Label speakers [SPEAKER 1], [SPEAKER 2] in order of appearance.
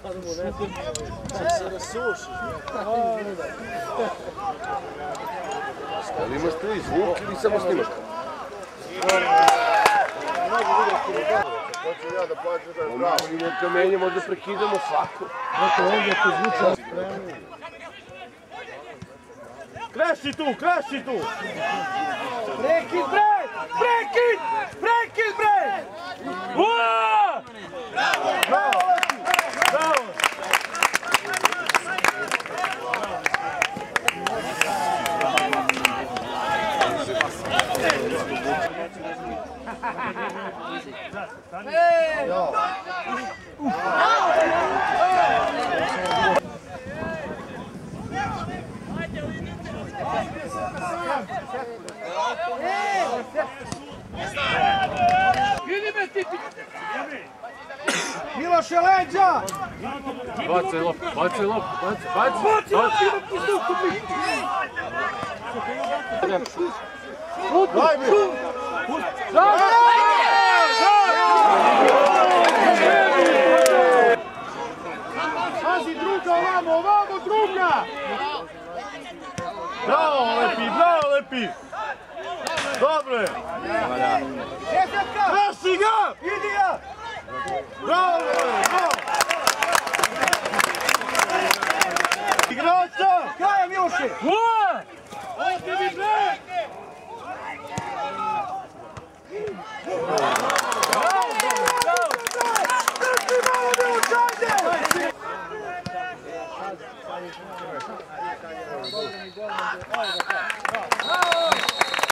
[SPEAKER 1] Se rasuši.
[SPEAKER 2] Ali imaš tu i zvuk ili samo snimaš?
[SPEAKER 1] Hoću ja da plaću da je pravo.
[SPEAKER 2] Možemo kamenje, možda prekidamo svako.
[SPEAKER 1] Eto ovdje to zvuča spremni.
[SPEAKER 3] Kreši tu, kreši tu!
[SPEAKER 4] Prekid bre! Prekid! Prekid bre!
[SPEAKER 3] Uaa! Bravo! Bravo!
[SPEAKER 4] Miloše leđa!
[SPEAKER 2] Bacaj loptu, bacaj loptu, bacaj!
[SPEAKER 4] Baci loptu, ima pustuku biti!
[SPEAKER 1] Daj mi!
[SPEAKER 3] Pazi druga ovamo, ovamo druga! Bravo Lepi, bravo Lepi! Dobro je!